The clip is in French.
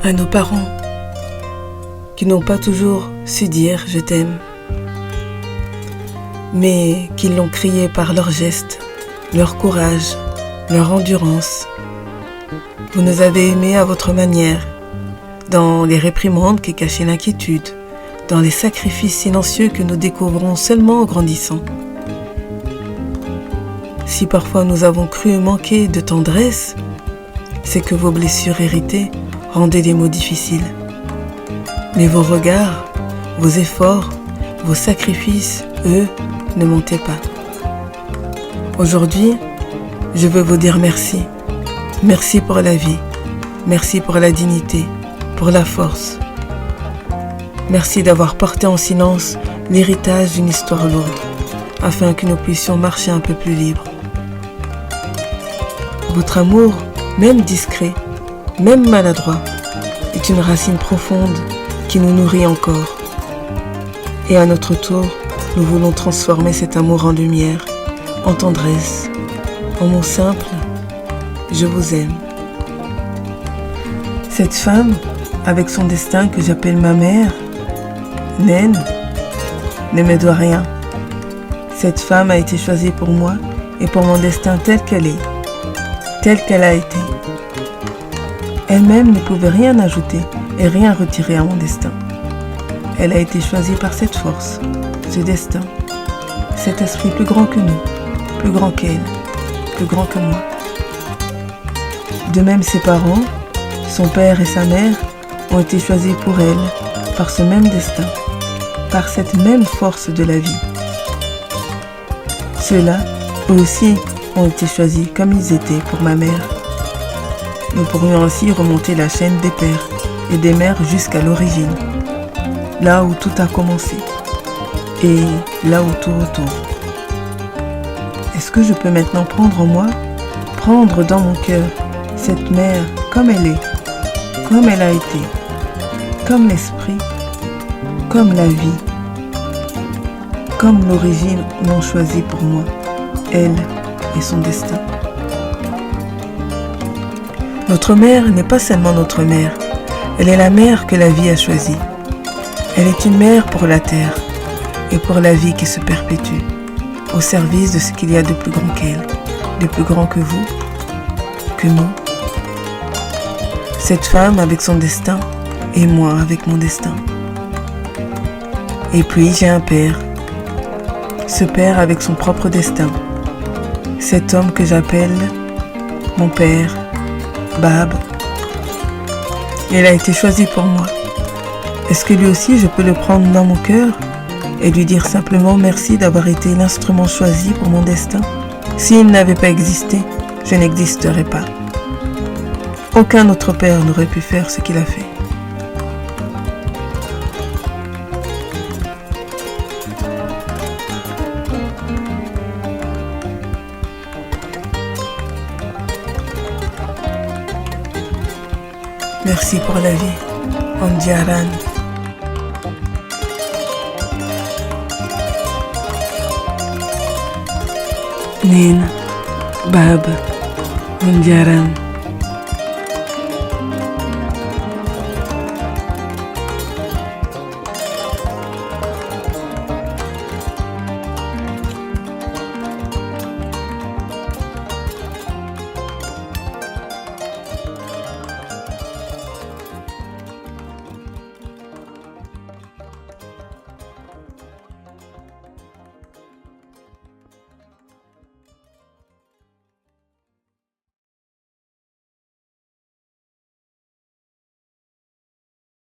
À nos parents qui n'ont pas toujours su dire je t'aime, mais qui l'ont crié par leurs gestes, leur courage, leur endurance. Vous nous avez aimés à votre manière, dans les réprimandes qui cachaient l'inquiétude, dans les sacrifices silencieux que nous découvrons seulement en grandissant. Si parfois nous avons cru manquer de tendresse, c'est que vos blessures héritées rendaient les mots difficiles. Mais vos regards, vos efforts, vos sacrifices, eux, ne mentaient pas. Aujourd'hui, je veux vous dire merci. Merci pour la vie. Merci pour la dignité, pour la force. Merci d'avoir porté en silence l'héritage d'une histoire lourde, afin que nous puissions marcher un peu plus libres. Votre amour, même discret, même maladroit, est une racine profonde qui nous nourrit encore. Et à notre tour, nous voulons transformer cet amour en lumière, en tendresse, en mots simples, je vous aime. Cette femme, avec son destin que j'appelle ma mère, Naine, ne me doit rien. Cette femme a été choisie pour moi et pour mon destin tel qu'elle est, telle qu'elle a été. Elle-même ne pouvait rien ajouter et rien retirer à mon destin. Elle a été choisie par cette force, ce destin, cet esprit plus grand que nous, plus grand qu'elle, plus grand que moi. De même, ses parents, son père et sa mère, ont été choisis pour elle, par ce même destin, par cette même force de la vie. Ceux-là, eux aussi, ont été choisis comme ils étaient pour ma mère. Nous pourrions ainsi remonter la chaîne des pères et des mères jusqu'à l'origine, là où tout a commencé et là où tout retourne. Est-ce que je peux maintenant prendre en moi, prendre dans mon cœur cette mère comme elle est, comme elle a été, comme l'esprit, comme la vie, comme l'origine non choisie pour moi, elle et son destin. Notre mère n'est pas seulement notre mère, elle est la mère que la vie a choisie. Elle est une mère pour la terre et pour la vie qui se perpétue, au service de ce qu'il y a de plus grand qu'elle, de plus grand que vous, que nous. Cette femme avec son destin et moi avec mon destin. Et puis j'ai un père, ce père avec son propre destin, cet homme que j'appelle mon père, Bab. Il a été choisi pour moi. Est-ce que lui aussi je peux le prendre dans mon cœur et lui dire simplement merci d'avoir été l'instrument choisi pour mon destin? S'il n'avait pas existé, je n'existerais pas. Aucun autre père n'aurait pu faire ce qu'il a fait. Merci pour la vie, Ondiaran. Naine, Bab, Ondiaran.